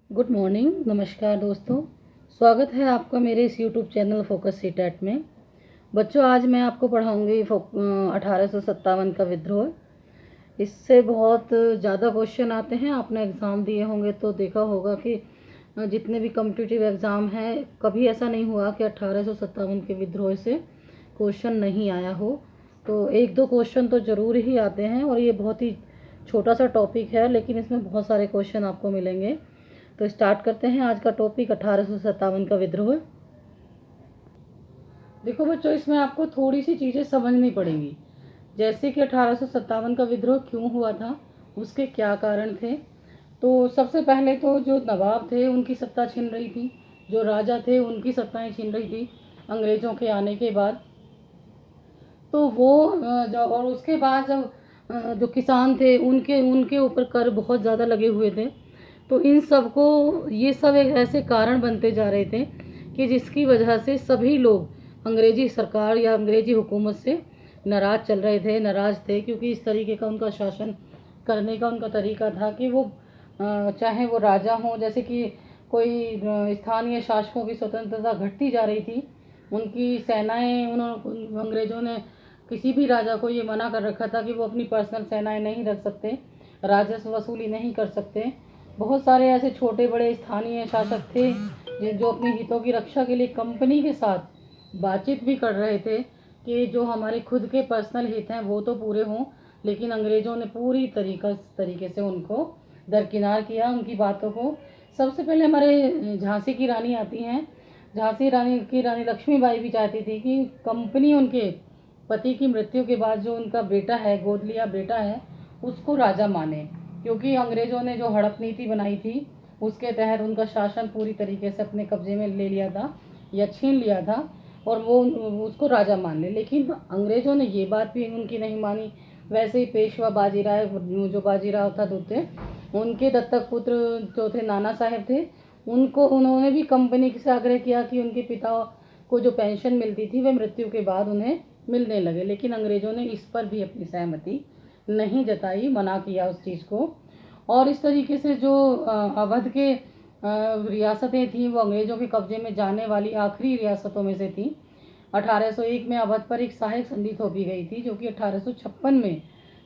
Good morning, नमस्कार दोस्तों। स्वागत है आपका मेरे इस यूट्यूब चैनल फोकस सीटेट में। बच्चों, आज मैं आपको पढ़ाऊंगी 1857 का विद्रोह। इससे बहुत ज़्यादा क्वेश्चन आते हैं। आपने एग्ज़ाम दिए होंगे तो देखा होगा कि जितने भी कॉम्पिटिटिव एग्ज़ाम हैं, कभी ऐसा नहीं हुआ कि 1857 के विद्रोह से क्वेश्चन नहीं आया हो। तो एक दो क्वेश्चन तो ज़रूर ही आते हैं और ये बहुत ही छोटा सा टॉपिक है, लेकिन इसमें बहुत सारे क्वेश्चन आपको मिलेंगे। तो स्टार्ट करते हैं आज का टॉपिक 1857 का विद्रोह। देखो बच्चों, इसमें आपको थोड़ी सी चीज़ें समझनी पड़ेंगी, जैसे कि 1857 का विद्रोह क्यों हुआ था, उसके क्या कारण थे। तो सबसे पहले तो जो नवाब थे उनकी सत्ता छिन रही थी, जो राजा थे उनकी सत्ताएं छिन रही थी अंग्रेज़ों के आने के बाद। तो वो जब और उसके बाद जब जो किसान थे उनके उनके ऊपर कर बहुत ज़्यादा लगे हुए थे। तो इन सब को ये सब एक ऐसे कारण बनते जा रहे थे कि जिसकी वजह से सभी लोग अंग्रेजी सरकार या अंग्रेजी हुकूमत से नाराज़ चल रहे थे, नाराज़ थे, क्योंकि इस तरीके का उनका शासन करने का उनका तरीका था कि वो चाहे वो राजा हों, जैसे कि कोई स्थानीय शासकों की स्वतंत्रता घटती जा रही थी, उनकी सेनाएं उन्होंने अंग्रेज़ों ने किसी भी राजा को ये मना कर रखा था कि वो अपनी पर्सनल सेनाएं नहीं रख सकते, राजस्व वसूली नहीं कर सकते। बहुत सारे ऐसे छोटे बड़े स्थानीय शासक थे जो अपने हितों की रक्षा के लिए कंपनी के साथ बातचीत भी कर रहे थे कि जो हमारे खुद के पर्सनल हित हैं वो तो पूरे हों, लेकिन अंग्रेज़ों ने पूरी तरीके से उनको दरकिनार किया, उनकी बातों को। सबसे पहले हमारे झांसी की रानी आती हैं। झांसी रानी की रानी लक्ष्मीबाई भी चाहती थी कि कंपनी उनके पति की मृत्यु के बाद जो उनका बेटा है, गोद लिया बेटा है, उसको राजा माने, क्योंकि अंग्रेज़ों ने जो हड़प नीति बनाई थी उसके तहत उनका शासन पूरी तरीके से अपने कब्जे में ले लिया था या छीन लिया था, और वो उसको राजा मान ले। लेकिन अंग्रेज़ों ने ये बात भी उनकी नहीं मानी। वैसे ही पेशवा बाजीराव, जो बाजीराव था दूसरे, उनके दत्तक पुत्र जो थे नाना साहेब थे, उन्होंने भी कंपनी से आग्रह किया कि उनके पिता को जो पेंशन मिलती थी वह मृत्यु के बाद उन्हें मिलने लगे, लेकिन अंग्रेज़ों ने इस पर भी अपनी सहमति नहीं जताई, मना किया उस चीज़ को। और इस तरीके से जो अवध के रियासतें थीं वो अंग्रेज़ों के कब्जे में जाने वाली आखिरी रियासतों में से थी। 1801 में अवध पर एक सहायक संधि थोपी गई थी, जो कि 1856 में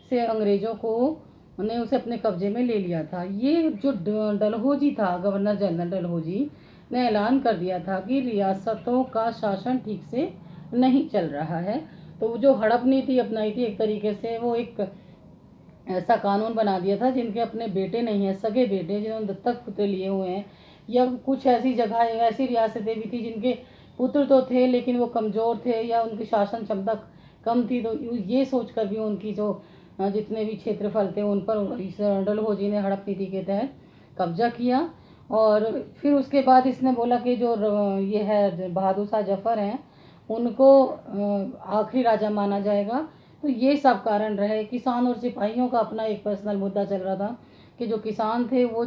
से अंग्रेज़ों को ने उसे अपने कब्जे में ले लिया था। ये जो डलहौजी था, गवर्नर जनरल डलहौजी ने ऐलान कर दिया था कि रियासतों का शासन ठीक से नहीं चल रहा है। तो जो हड़प नीति अपनाई थी, एक तरीके से वो एक ऐसा कानून बना दिया था जिनके अपने बेटे नहीं हैं, सगे बेटे जिन्होंने दत्तक पुत्र लिए हुए हैं, या कुछ ऐसी जगह ऐसी रियासतें भी थी जिनके पुत्र तो थे लेकिन वो कमज़ोर थे या उनकी शासन क्षमता कम थी। तो ये सोचकर भी उनकी जो जितने भी क्षेत्रफल थे उन पर इस डलहौजी ने हड़प नीति के तहत कब्जा किया। और फिर उसके बाद इसने बोला कि जो ये है बहादुर शाह जफ़र हैं, उनको आखिरी राजा माना जाएगा। तो ये सब कारण रहे। किसान और सिपाहियों का अपना एक पर्सनल मुद्दा चल रहा था कि जो किसान थे वो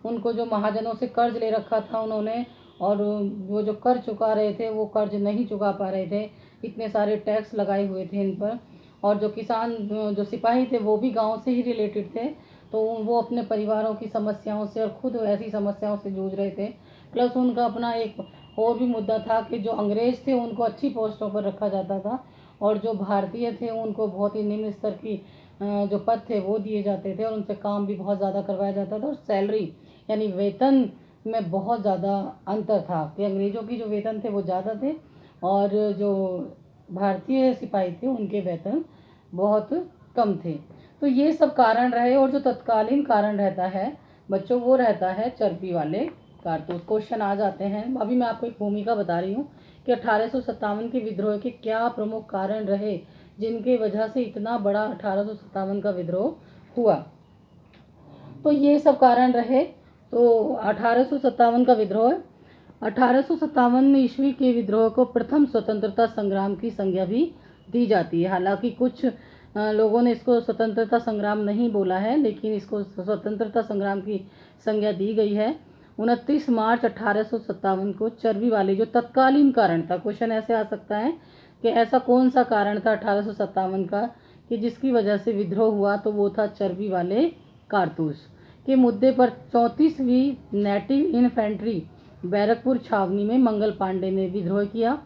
उनको जो महाजनों से कर्ज ले रखा था उन्होंने, और वो जो कर चुका रहे थे वो कर्ज नहीं चुका पा रहे थे, इतने सारे टैक्स लगाए हुए थे इन पर। और जो किसान जो सिपाही थे वो भी गांव से ही रिलेटेड थे, तो वो अपने परिवारों की समस्याओं से और खुद ऐसी समस्याओं से जूझ रहे थे। प्लस उनका अपना एक और भी मुद्दा था कि जो अंग्रेज़ थे उनको अच्छी पोस्टों पर रखा जाता था, और जो भारतीय थे उनको बहुत ही निम्न स्तर की जो पद थे वो दिए जाते थे, और उनसे काम भी बहुत ज़्यादा करवाया जाता था, और सैलरी यानी वेतन में बहुत ज़्यादा अंतर था कि अंग्रेज़ों की जो वेतन थे वो ज़्यादा थे, और जो भारतीय सिपाही थे उनके वेतन बहुत कम थे। तो ये सब कारण रहे। और जो तत्कालीन कारण रहता है बच्चों, वो रहता है चर्बी वाले कारतूस। क्वेश्चन आ जाते हैं। अभी मैं आपको एक भूमिका बता रही हूँ कि 1857 के विद्रोह के क्या प्रमुख कारण रहे जिनके वजह से इतना बड़ा 1857 का विद्रोह हुआ। तो ये सब कारण रहे। तो 1857 का विद्रोह, 1857 ईस्वी के विद्रोह को प्रथम स्वतंत्रता संग्राम की संज्ञा भी दी जाती है। हालांकि कुछ लोगों ने इसको स्वतंत्रता संग्राम नहीं बोला है, लेकिन इसको स्वतंत्रता संग्राम की संज्ञा दी गई है। 29 मार्च 1857 को चर्बी वाले जो तत्कालीन कारण था, क्वेश्चन ऐसे आ सकता है कि ऐसा कौन सा कारण था 1857 का कि जिसकी वजह से विद्रोह हुआ, तो वो था चर्बी वाले कारतूस। के मुद्दे पर 34वीं नेटिव इन्फेंट्री बैरकपुर छावनी में मंगल पांडे ने विद्रोह किया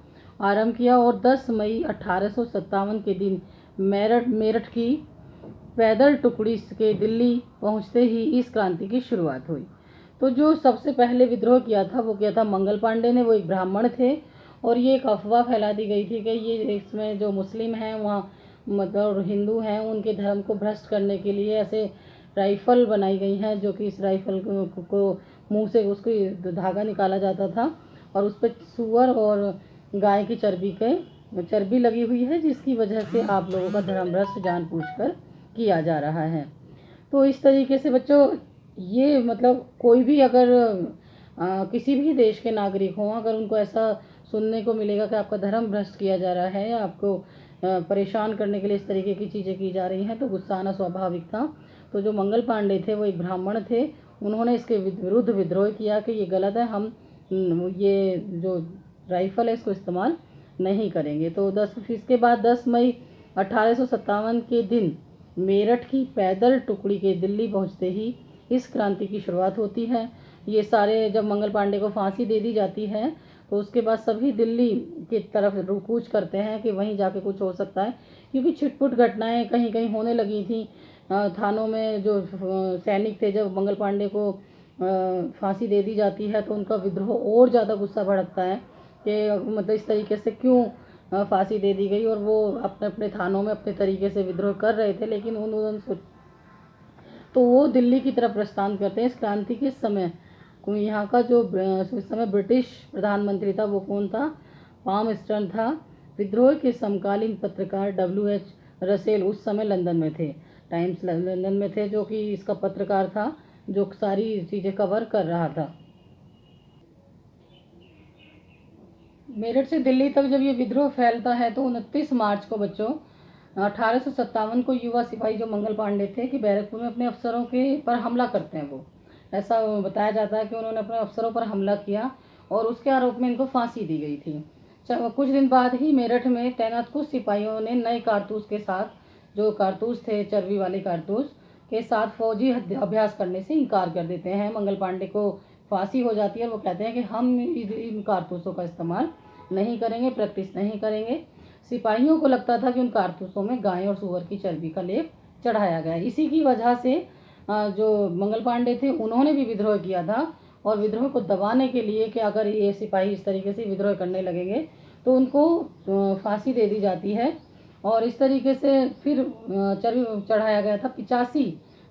आरंभ किया और 10 मई 1857 के दिन मेरठ की पैदल टुकड़ी के दिल्ली पहुंचते ही इस क्रांति की शुरुआत हुई। तो जो सबसे पहले विद्रोह किया था वो किया था मंगल पांडे ने। वो एक ब्राह्मण थे और ये एक अफवाह फैला दी गई थी कि ये इसमें जो मुस्लिम हैं वहाँ मतलब हिंदू हैं उनके धर्म को भ्रष्ट करने के लिए ऐसे राइफल बनाई गई हैं, जो कि इस राइफल को मुंह से उसकी धागा निकाला जाता था और उस पर सुअर और गाय की चर्बी लगी हुई है, जिसकी वजह से आप लोगों का धर्म भ्रष्ट जानबूझकर किया जा रहा है। तो इस तरीके से बच्चों ये मतलब कोई भी अगर किसी भी देश के नागरिक हों, अगर उनको ऐसा सुनने को मिलेगा कि आपका धर्म भ्रष्ट किया जा रहा है या आपको परेशान करने के लिए इस तरीके की चीज़ें की जा रही हैं, तो गुस्सा आना स्वाभाविक था। तो जो मंगल पांडे थे वो एक ब्राह्मण थे, उन्होंने इसके विरुद्ध विद्रोह किया कि ये गलत है, हम ये जो राइफल है इसको इस्तेमाल नहीं करेंगे। तो इसके बाद 10 मई 1857 के दिन मेरठ की पैदल टुकड़ी के दिल्ली पहुंचते ही इस क्रांति की शुरुआत होती है। ये सारे जब मंगल पांडे को फांसी दे दी जाती है तो उसके बाद सभी दिल्ली की तरफ कूच करते हैं कि वहीं जाके कुछ हो सकता है, क्योंकि छिटपुट घटनाएं कहीं कहीं होने लगी थी। थानों में जो सैनिक थे, जब मंगल पांडे को फांसी दे दी जाती है तो उनका विद्रोह और ज़्यादा गुस्सा भड़कता है कि मतलब इस तरीके से क्यों फांसी दे दी गई, और वो अपने अपने थानों में अपने तरीके से विद्रोह कर रहे थे। लेकिन उन्होंने तो वो दिल्ली की तरफ प्रस्थान करते हैं। इस क्रांति के समय यहाँ का जो उस समय ब्रिटिश प्रधानमंत्री था वो कौन था? पामस्टर्न था। विद्रोह के समकालीन पत्रकार WH रसेल उस समय लंदन में थे, टाइम्स लंदन में थे, जो कि इसका पत्रकार था जो सारी चीज़ें कवर कर रहा था। मेरठ से दिल्ली तक जब ये विद्रोह फैलता है तो 29 मार्च को बच्चों 1857 को युवा सिपाही जो मंगल पांडे थे कि बैरकपुर में अपने अफसरों के पर हमला करते हैं। वो ऐसा बताया जाता है कि उन्होंने अपने अफसरों पर हमला किया और उसके आरोप में इनको फांसी दी गई थी। कुछ दिन बाद ही मेरठ में तैनात कुछ सिपाहियों ने नए कारतूस के साथ, जो कारतूस थे चर्बी वाले कारतूस के साथ, फौजी अभ्यास करने से इनकार कर देते हैं। मंगल पांडे को फांसी हो जाती है और वो कहते हैं कि हम इन कारतूसों का इस्तेमाल नहीं करेंगे, प्रैक्टिस नहीं करेंगे। सिपाहियों को लगता था कि उन कारतूसों में गाय और सूअर की चर्बी का लेप चढ़ाया गया। इसी की वजह से जो मंगल पांडे थे उन्होंने भी विद्रोह किया था और विद्रोह को दबाने के लिए कि अगर ये सिपाही इस तरीके से विद्रोह करने लगेंगे तो उनको फांसी दे दी जाती है। और इस तरीके से फिर चर्बी चढ़ाया गया था। 85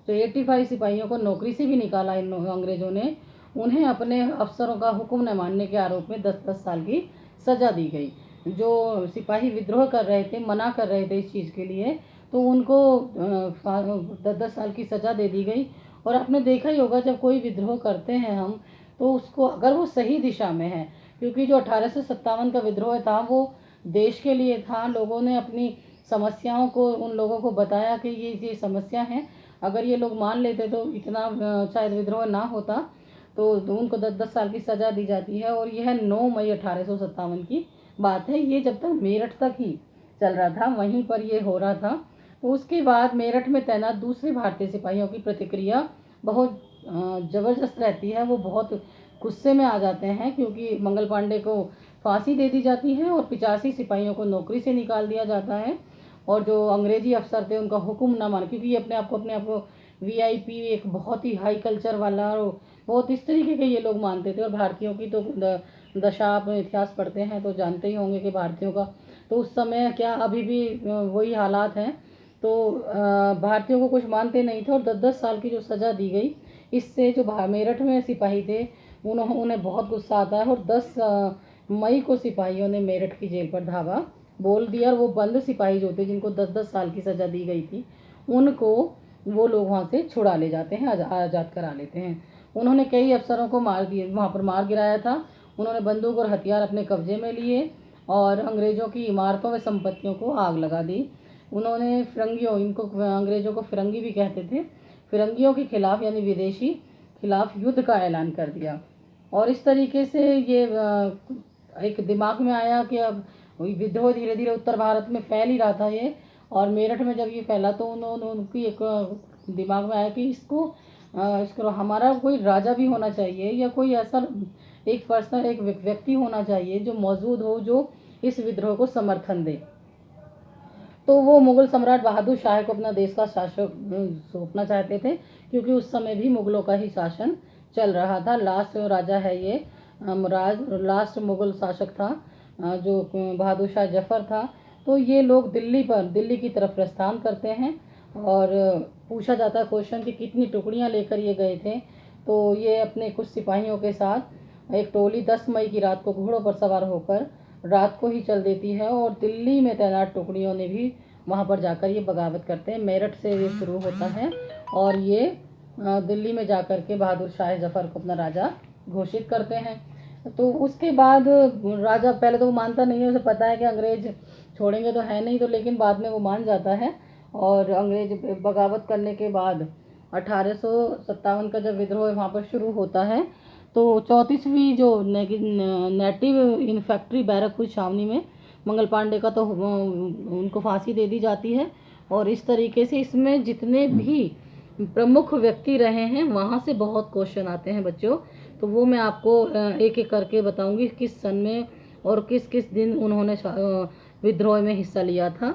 तो 85 सिपाहियों को नौकरी से भी निकाला इन अंग्रेजों ने। उन्हें अपने अफसरों का हुक्म न मानने के आरोप में 10-10 साल की सज़ा दी गई। जो सिपाही विद्रोह कर रहे थे, मना कर रहे थे इस चीज़ के लिए, तो उनको 10-10 साल की सज़ा दे दी गई। और आपने देखा ही होगा जब कोई विद्रोह करते हैं हम, तो उसको अगर वो सही दिशा में है, क्योंकि जो 1857 का विद्रोह था वो देश के लिए था। लोगों ने अपनी समस्याओं को उन लोगों को बताया कि ये समस्या है, अगर ये लोग मान लेते तो इतना शायद विद्रोह ना होता। तो उनको 10-10 साल की सज़ा दी जाती है। और यह 9 मई 1857 की बात है। ये जब तक मेरठ तक ही चल रहा था, वहीं पर ये हो रहा था। तो उसके बाद मेरठ में तैनात दूसरे भारतीय सिपाहियों की प्रतिक्रिया बहुत ज़बरदस्त रहती है। वो बहुत गुस्से में आ जाते हैं क्योंकि मंगल पांडे को फांसी दे दी जाती है और 85 सिपाहियों को नौकरी से निकाल दिया जाता है। और जो अंग्रेजी अफसर थे उनका हुक्म ना मान, क्योंकि ये अपने आप को VIP एक बहुत ही हाई कल्चर वाला और बहुत इस तरीके के ये लोग मानते थे। और भारतीयों की तो दशा, आप इतिहास पढ़ते हैं तो जानते ही होंगे कि भारतीयों का तो उस समय क्या अभी भी वही हालात हैं। तो भारतीयों को कुछ मानते नहीं थे और 10-10 साल की जो सज़ा दी गई, इससे जो मेरठ में सिपाही थे उन्हें बहुत गुस्सा आता है। और 10 मई को सिपाहियों ने मेरठ की जेल पर धावा बोल दिया। और वो बंद सिपाही जो थे जिनको 10-10 साल की सज़ा दी गई थी, उनको वो लोग वहाँ से छुड़ा ले जाते हैं, आज़ाद करा लेते हैं। उन्होंने कई अफसरों को मार दिए, वहाँ पर मार गिराया था। उन्होंने बंदूक और हथियार अपने कब्जे में लिए और अंग्रेज़ों की इमारतों व संपत्तियों को आग लगा दी। उन्होंने फिरंगियों, इनको अंग्रेज़ों को फिरंगी भी कहते थे, फिरंगियों के खिलाफ यानी विदेशी खिलाफ युद्ध का ऐलान कर दिया। और इस तरीके से ये एक दिमाग में आया कि अब विद्रोह धीरे धीरे उत्तर भारत में फैल ही रहा था ये। और मेरठ में जब ये फैला तो उन्होंने उनकी एक दिमाग में आया कि इसको इसको हमारा कोई राजा भी होना चाहिए या कोई ऐसा एक पर्सन, एक व्यक्ति होना चाहिए जो मौजूद हो, जो इस विद्रोह को समर्थन दे। तो वो मुगल सम्राट बहादुर शाह को अपना देश का शासक सौंपना चाहते थे, क्योंकि उस समय भी मुगलों का ही शासन चल रहा था। लास्ट राजा है ये, लास्ट मुगल शासक था जो बहादुर शाह जफर था। तो ये लोग दिल्ली की तरफ प्रस्थान करते हैं और पूछा जाता है क्वेश्चन कि कितनी टुकड़ियां लेकर ये गए थे। तो ये अपने कुछ सिपाहियों के साथ एक टोली 10 मई की रात को घोड़ों पर सवार होकर रात को ही चल देती है और दिल्ली में तैनात टुकड़ियों ने भी वहाँ पर जाकर ये बगावत करते हैं। मेरठ से ये शुरू होता है और ये दिल्ली में जाकर के बहादुर शाह जफर को अपना राजा घोषित करते हैं। तो उसके बाद राजा पहले तो वो मानता नहीं है, उसे पता है कि अंग्रेज छोड़ेंगे तो है नहीं, तो लेकिन बाद में वो मान जाता है और अंग्रेज बगावत करने के बाद 1857 का जब विद्रोह वहाँ पर शुरू होता है तो 34वीं जो नेटिव इन्फैक्ट्री बैरकपुर छावनी में मंगल पांडे का तो उनको फांसी दे दी जाती है। और इस तरीके से इसमें जितने भी प्रमुख व्यक्ति रहे हैं वहाँ से बहुत क्वेश्चन आते हैं बच्चों। तो वो मैं आपको एक एक करके बताऊंगी किस सन में और किस किस दिन उन्होंने विद्रोह में हिस्सा लिया था।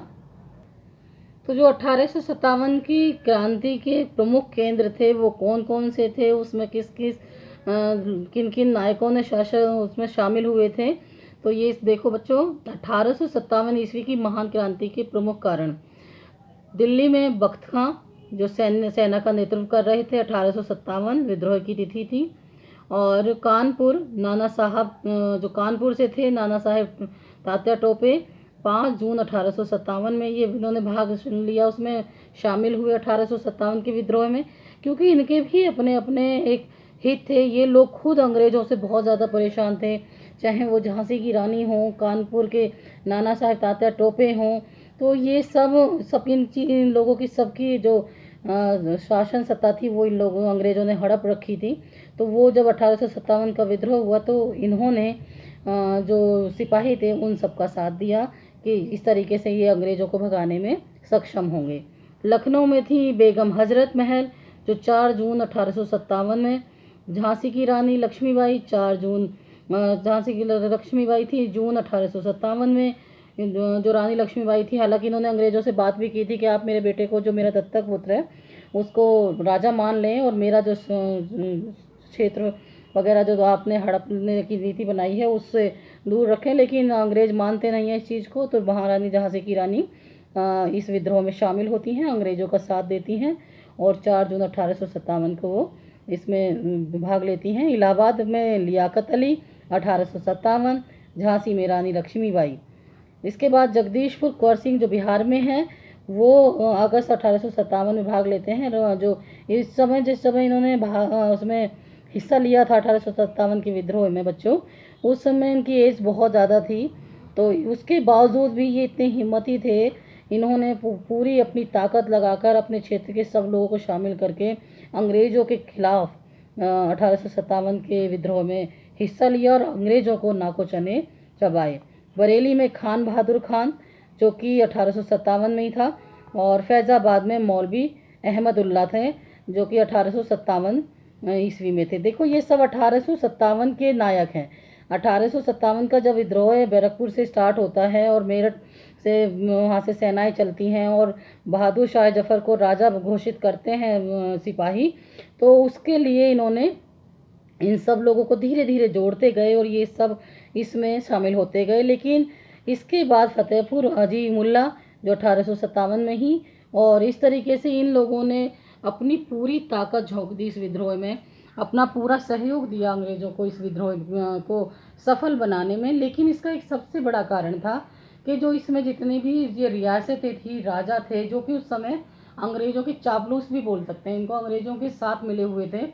तो जो 1857 की क्रांति के प्रमुख केंद्र थे वो कौन कौन से थे, उसमें किस किस किन किन नायकों ने शासन उसमें शामिल हुए थे। तो ये देखो बच्चों, 1857 ईस्वी की महान क्रांति के प्रमुख कारण। दिल्ली में बख्त खां जो सेना का नेतृत्व कर रहे थे, 1857 विद्रोह की तिथि थी। और कानपुर नाना साहब जो कानपुर से थे, नाना साहेब तात्या टोपे, 5 जून 1857 में ये इन्होंने भाग लिया, उसमें शामिल हुए 1857 के विद्रोह में। क्योंकि इनके भी अपने अपने एक हित थे, ये लोग खुद अंग्रेज़ों से बहुत ज़्यादा परेशान थे, चाहे वो झांसी की रानी हो, कानपुर के नाना साहेब तात्या टोपे हों। तो ये सब इन लोगों की सबकी जो शासन सत्ता थी वो इन लोगों अंग्रेज़ों ने हड़प रखी थी। तो वो जब 1857 का विद्रोह हुआ तो इन्होंने जो सिपाही थे उन सब का साथ दिया कि इस तरीके से ये अंग्रेज़ों को भगाने में सक्षम होंगे। लखनऊ में थी बेगम हजरत महल जो 4 जून 1857 में, झांसी की रानी लक्ष्मीबाई 4 जून, झांसी की लक्ष्मीबाई थी जून 1857 में। जो रानी लक्ष्मीबाई थी, हालांकि इन्होंने अंग्रेज़ों से बात भी की थी कि आप मेरे बेटे को, जो मेरा दत्तक पुत्र है, उसको राजा मान लें और मेरा जो क्षेत्र वगैरह जो आपने हड़पने की नीति बनाई है उससे दूर रखें। लेकिन अंग्रेज मानते नहीं हैं इस चीज़ को। तो महारानी झांसी की रानी इस विद्रोह में शामिल होती हैं, अंग्रेज़ों का साथ देती हैं और 4 जून 1857 को वो इसमें भाग लेती हैं। इलाहाबाद में लियाकत अली 1857, झांसी में रानी लक्ष्मीबाई। इसके बाद जगदीशपुर कुंवर सिंह जो बिहार में है वो अगस्त 1857 में भाग लेते हैं। जो इस समय जिस समय इन्होंने उसमें हिस्सा लिया था 1857 के विद्रोह में बच्चों, उस समय इनकी एज बहुत ज़्यादा थी। तो उसके बावजूद भी ये इतने हिम्मती थे, इन्होंने पूरी अपनी ताकत लगाकर अपने क्षेत्र के सब लोगों को शामिल करके अंग्रेज़ों के खिलाफ 1857 के विद्रोह में हिस्सा लिया और अंग्रेज़ों को नाको चने चबाए। बरेली में खान बहादुर खान जो कि 1857 में ही था और फैज़ाबाद में मौलवी अहमदुल्ला थे जो कि 1857 ईस्वी में थे। देखो ये सब 1857 के नायक हैं। 1857 का जब विद्रोह है बैरकपुर से स्टार्ट होता है और मेरठ से वहाँ से सेनाएं चलती हैं और बहादुर शाह जफर को राजा घोषित करते हैं सिपाही। तो उसके लिए इन्होंने इन सब लोगों को धीरे धीरे जोड़ते गए और ये सब इसमें शामिल होते गए। लेकिन इसके बाद फतेहपुर हाजी मुल्ला जो 1857 में ही, और इस तरीके से इन लोगों ने अपनी पूरी ताकत झोंक दी इस विद्रोह में, अपना पूरा सहयोग दिया अंग्रेज़ों को इस विद्रोह को सफल बनाने में। लेकिन इसका एक सबसे बड़ा कारण था कि जो इसमें जितनी भी ये रियासतें थी, राजा थे जो कि उस समय अंग्रेज़ों के चापलूस भी बोल सकते हैं, इनको अंग्रेज़ों के साथ मिले हुए थे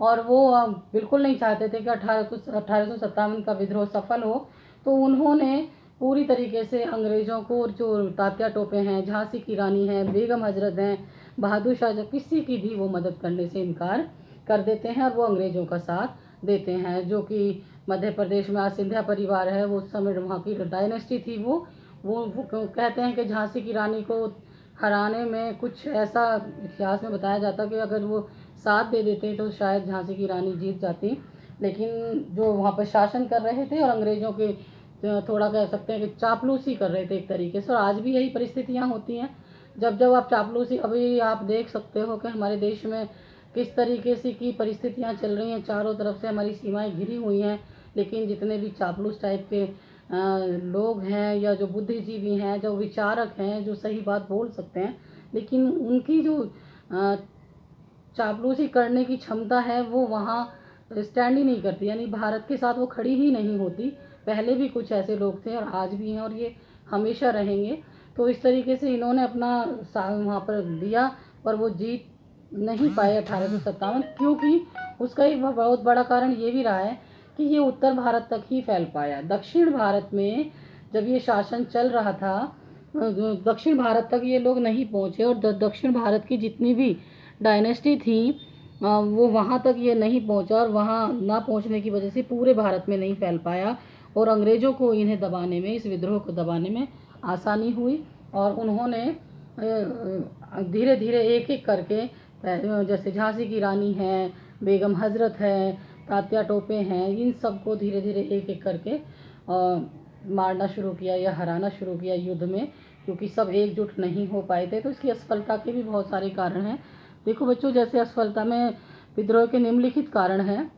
और वो बिल्कुल नहीं चाहते थे कि 1857 का विद्रोह सफल हो। तो उन्होंने पूरी तरीके से अंग्रेज़ों को, जो तात्या टोपे हैं, झांसी की रानी हैं, बेगम हजरत हैं, बहादुर शाह, जो किसी की भी वो मदद करने से इनकार कर देते हैं और वो अंग्रेज़ों का साथ देते हैं। जो कि मध्य प्रदेश में आज सिंधिया परिवार है, वो उस समय वहाँ की डायनेस्टी थी, वो कहते हैं कि झांसी की रानी को हराने में कुछ ऐसा इतिहास में बताया जाता कि अगर वो साथ दे देते तो शायद झांसी की रानी जीत जाती। लेकिन जो वहाँ पर शासन कर रहे थे और अंग्रेज़ों के थोड़ा कह सकते हैं कि चापलूसी कर रहे थे एक तरीके से, और आज भी यही परिस्थितियाँ होती हैं। जब जब आप चापलूसी, अभी आप देख सकते हो कि हमारे देश में किस तरीके से की परिस्थितियाँ चल रही हैं, चारों तरफ से हमारी सीमाएं घिरी हुई हैं। लेकिन जितने भी चापलूस टाइप के लोग हैं, या जो बुद्धिजीवी हैं, जो विचारक हैं, जो सही बात बोल सकते हैं, लेकिन उनकी जो चापलूसी करने की क्षमता है वो वहाँ स्टैंड ही नहीं करती, यानी भारत के साथ वो खड़ी ही नहीं होती। पहले भी कुछ ऐसे लोग थे और आज भी हैं, और ये हमेशा रहेंगे। तो इस तरीके से इन्होंने अपना वहाँ पर दिया, पर वो जीत नहीं पाए 1857, क्योंकि उसका एक बहुत बड़ा कारण ये भी रहा है कि ये उत्तर भारत तक ही फैल पाया। दक्षिण भारत में जब ये शासन चल रहा था, दक्षिण भारत तक ये लोग नहीं पहुँचे, और दक्षिण भारत की जितनी भी डायनेस्टी थी वो वहाँ तक ये नहीं पहुँचा, और वहाँ ना पहुँचने की वजह से पूरे भारत में नहीं फैल पाया, और अंग्रेज़ों को इन्हें दबाने में, इस विद्रोह को दबाने में आसानी हुई। और उन्होंने धीरे धीरे एक एक करके, जैसे झांसी की रानी है, बेगम हजरत है, तात्या टोपे हैं, इन सबको धीरे धीरे एक एक करके मारना शुरू किया या हराना शुरू किया युद्ध में, क्योंकि सब एकजुट नहीं हो पाए थे। तो इसकी असफलता के भी बहुत सारे कारण हैं। देखो बच्चों, जैसे असफलता में विद्रोह के निम्नलिखित कारण हैं।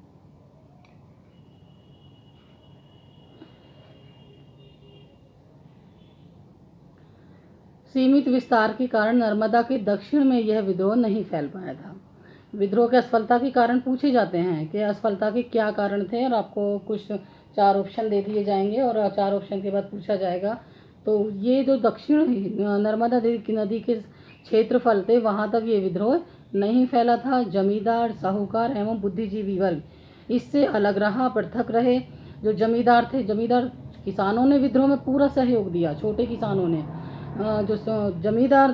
सीमित विस्तार के कारण नर्मदा के दक्षिण में यह विद्रोह नहीं फैल पाया था। विद्रोह के असफलता के कारण पूछे जाते हैं कि असफलता के क्या कारण थे, और आपको कुछ 4 ऑप्शन दे दिए जाएंगे, और 4 ऑप्शन के बाद पूछा जाएगा। तो ये जो दक्षिण नर्मदा नदी के क्षेत्रफल थे, वहाँ तक ये विद्रोह नहीं फैला था। जमींदार, साहूकार एवं बुद्धिजीवी वर्ग इससे अलग रहा, पृथक रहे। जो जमींदार थे, जमींदार किसानों ने विद्रोह में पूरा सहयोग दिया, छोटे किसानों ने। जो जमींदार